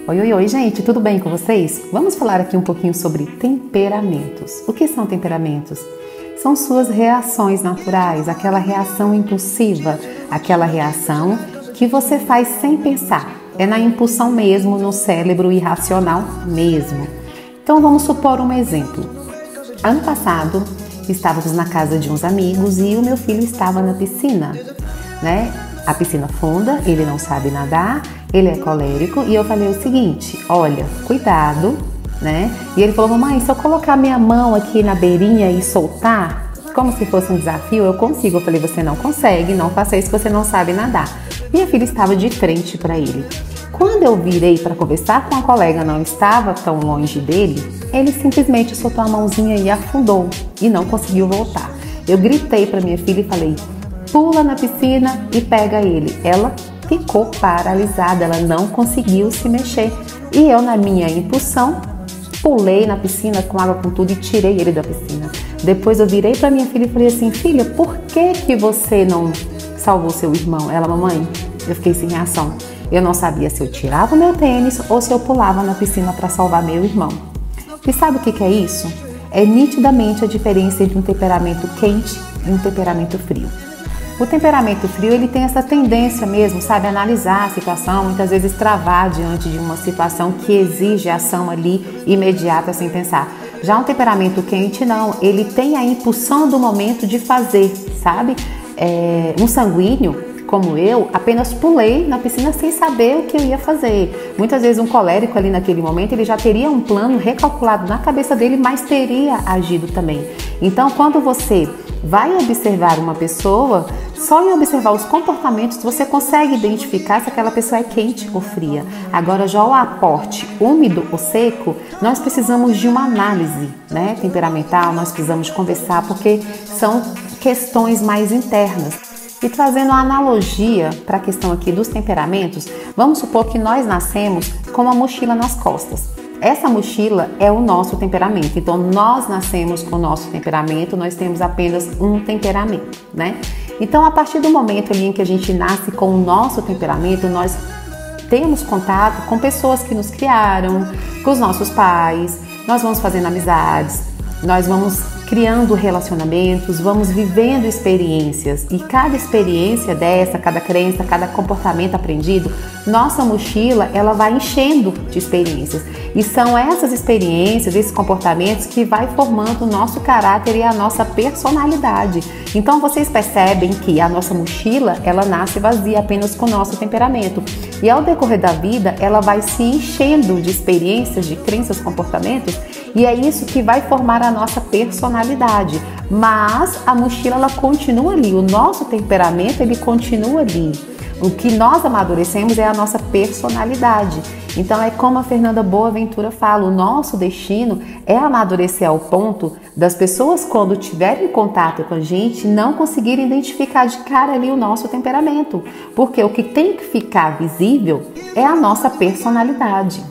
Oi, oi, oi, gente, tudo bem com vocês? Vamos falar aqui um pouquinho sobre temperamentos. O que são temperamentos? São suas reações naturais, aquela reação impulsiva, aquela reação que você faz sem pensar. É na impulsão mesmo, no cérebro irracional mesmo. Então vamos supor um exemplo. Ano passado, estávamos na casa de uns amigos e o meu filho estava na piscina, né? A piscina funda, ele não sabe nadar, ele é colérico e eu falei o seguinte, olha, cuidado, né? E ele falou, mamãe, se eu colocar minha mão aqui na beirinha e soltar, como se fosse um desafio, eu consigo. Eu falei, você não consegue, não faça isso, você não sabe nadar. Minha filha estava de frente para ele. Quando eu virei para conversar com a colega, não estava tão longe dele, ele simplesmente soltou a mãozinha e afundou e não conseguiu voltar. Eu gritei para minha filha e falei, pula na piscina e pega ele. Ela ficou paralisada, ela não conseguiu se mexer. E eu, na minha impulsão, pulei na piscina com água com tudo e tirei ele da piscina. Depois eu virei para minha filha e falei assim, filha, por que você não salvou seu irmão? Ela, mamãe, eu fiquei sem reação. Eu não sabia se eu tirava o meu tênis ou se eu pulava na piscina para salvar meu irmão. E sabe o que é isso? É nitidamente a diferença entre um temperamento quente e um temperamento frio. O temperamento frio, ele tem essa tendência mesmo, sabe, analisar a situação, muitas vezes travar diante de uma situação que exige ação ali imediata, sem pensar. Já um temperamento quente, não, ele tem a impulsão do momento de fazer, sabe? Um sanguíneo, como eu, apenas pulei na piscina sem saber o que eu ia fazer. Muitas vezes um colérico ali naquele momento, ele já teria um plano recalculado na cabeça dele, mas teria agido também. Então, quando você vai observar uma pessoa, só em observar os comportamentos você consegue identificar se aquela pessoa é quente ou fria. Agora, já o aporte úmido ou seco, nós precisamos de uma análise, né, temperamental, nós precisamos conversar porque são questões mais internas. E trazendo uma analogia para a questão aqui dos temperamentos, vamos supor que nós nascemos com uma mochila nas costas. Essa mochila é o nosso temperamento, então nós nascemos com o nosso temperamento, nós temos apenas um temperamento, né? Então, a partir do momento ali em que a gente nasce com o nosso temperamento, nós temos contato com pessoas que nos criaram, com os nossos pais, nós vamos fazendo amizades, nós vamos criando relacionamentos, vamos vivendo experiências e cada experiência dessa, cada crença, cada comportamento aprendido, nossa mochila ela vai enchendo de experiências e são essas experiências, esses comportamentos que vai formando o nosso caráter e a nossa personalidade. Então vocês percebem que a nossa mochila ela nasce vazia apenas com o nosso temperamento e ao decorrer da vida ela vai se enchendo de experiências, de crenças, comportamentos e é isso que vai formar a nossa personalidade. Mas a mochila ela continua ali, o nosso temperamento ele continua ali. O que nós amadurecemos é a nossa personalidade. Então é como a Fernanda Boaventura fala, o nosso destino é amadurecer ao ponto das pessoas quando tiverem contato com a gente não conseguirem identificar de cara ali o nosso temperamento. Porque o que tem que ficar visível é a nossa personalidade.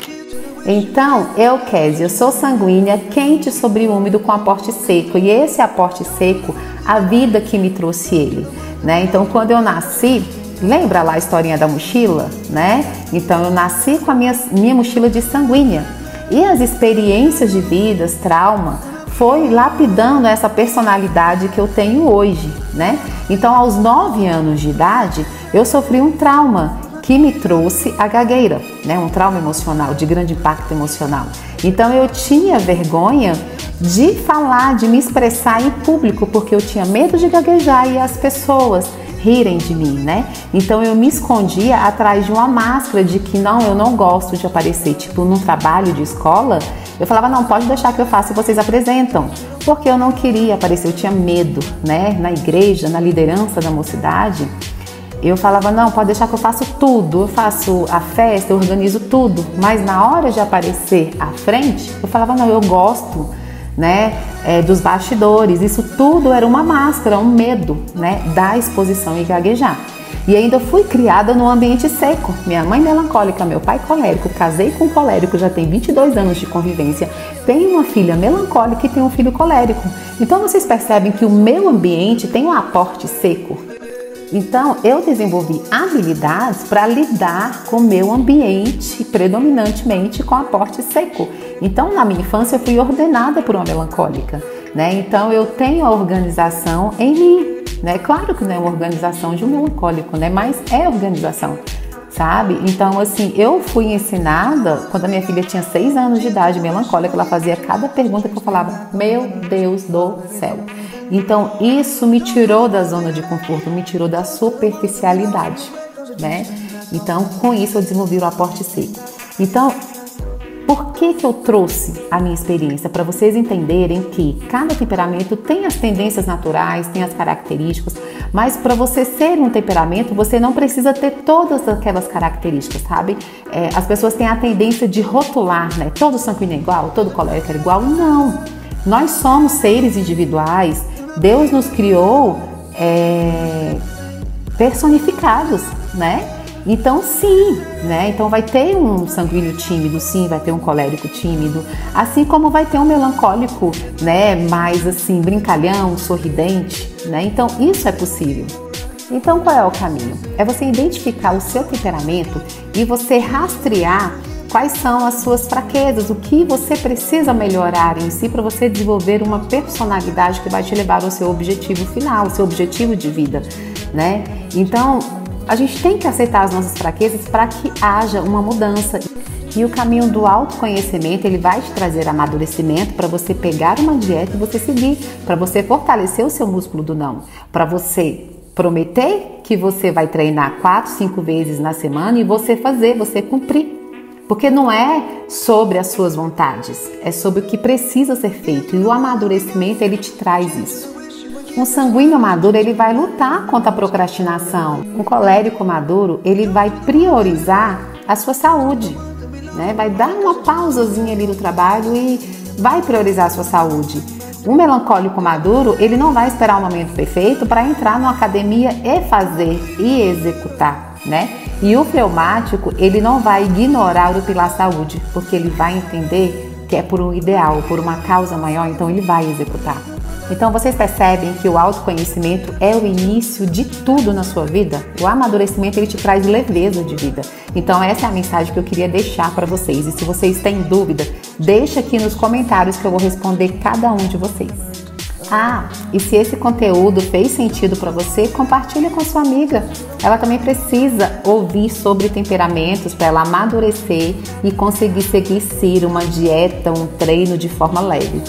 Então, eu, Kézia, sou sanguínea, quente sobre úmido com aporte seco. E esse aporte seco, a vida que me trouxe ele, né? Então, quando eu nasci, lembra lá a historinha da mochila, né? Então, eu nasci com a minha mochila de sanguínea. E as experiências de vidas, trauma, foi lapidando essa personalidade que eu tenho hoje, né? Então, aos 9 anos de idade, eu sofri um trauma que me trouxe a gagueira, né? Um trauma emocional, de grande impacto emocional. Então eu tinha vergonha de falar, de me expressar em público, porque eu tinha medo de gaguejar e as pessoas rirem de mim, né? Então eu me escondia atrás de uma máscara de que não, eu não gosto de aparecer, tipo num trabalho de escola, eu falava, não, pode deixar que eu faça e vocês apresentam, porque eu não queria aparecer, eu tinha medo, né? Na igreja, na liderança da mocidade, eu falava, não, pode deixar que eu faço tudo, eu faço a festa, eu organizo tudo, mas na hora de aparecer à frente, eu falava, não, eu gosto, né, dos bastidores, isso tudo era uma máscara, um medo, né, da exposição e gaguejar. E ainda fui criada num ambiente seco, minha mãe melancólica, meu pai colérico, casei com um colérico, já tem 22 anos de convivência, tenho uma filha melancólica e tenho um filho colérico. Então vocês percebem que o meu ambiente tem um aporte seco. Então, eu desenvolvi habilidades para lidar com o meu ambiente, predominantemente com aporte seco. Então, na minha infância, eu fui ordenada por uma melancólica, né? Então, eu tenho a organização em mim, né? Claro que não é uma organização de um melancólico, né? Mas é organização, sabe? Então, assim, eu fui ensinada, quando a minha filha tinha 6 anos de idade, melancólica, ela fazia cada pergunta que eu falava, meu Deus do céu. Então, isso me tirou da zona de conforto, me tirou da superficialidade, né? Então, com isso, eu desenvolvi o aporte seco. Então, por que eu trouxe a minha experiência? Para vocês entenderem que cada temperamento tem as tendências naturais, tem as características, mas para você ser um temperamento, você não precisa ter todas aquelas características, sabe? As pessoas têm a tendência de rotular, né? Todo sanguíneo é igual, todo colérico é igual. Não! Nós somos seres individuais. Deus nos criou personificados, né? Então, sim, né? Então vai ter um sanguíneo tímido, sim, vai ter um colérico tímido, assim como vai ter um melancólico, né? Mais assim, brincalhão, sorridente, né? Então, isso é possível. Então, qual é o caminho? É você identificar o seu temperamento e você rastrear quais são as suas fraquezas, o que você precisa melhorar em si para você desenvolver uma personalidade que vai te levar ao seu objetivo final, ao seu objetivo de vida, né? Então, a gente tem que aceitar as nossas fraquezas para que haja uma mudança. E o caminho do autoconhecimento, ele vai te trazer amadurecimento para você pegar uma dieta e você seguir, para você fortalecer o seu músculo do não, para você prometer que você vai treinar 4, 5 vezes na semana e você fazer, você cumprir. Porque não é sobre as suas vontades, é sobre o que precisa ser feito. E o amadurecimento, ele te traz isso. Um sanguíneo maduro, ele vai lutar contra a procrastinação. Um colérico maduro, ele vai priorizar a sua saúde, né? Vai dar uma pausazinha ali do trabalho e vai priorizar a sua saúde. Um melancólico maduro, ele não vai esperar o momento perfeito para entrar numa academia e fazer e executar, né? E o fleumático, ele não vai ignorar o pilar saúde, porque ele vai entender que é por um ideal, por uma causa maior, então ele vai executar. Então vocês percebem que o autoconhecimento é o início de tudo na sua vida? O amadurecimento, ele te traz leveza de vida. Então essa é a mensagem que eu queria deixar para vocês. E se vocês têm dúvida, deixa aqui nos comentários que eu vou responder cada um de vocês. Ah, e se esse conteúdo fez sentido para você, compartilha com sua amiga. Ela também precisa ouvir sobre temperamentos para ela amadurecer e conseguir seguir uma dieta, um treino de forma leve.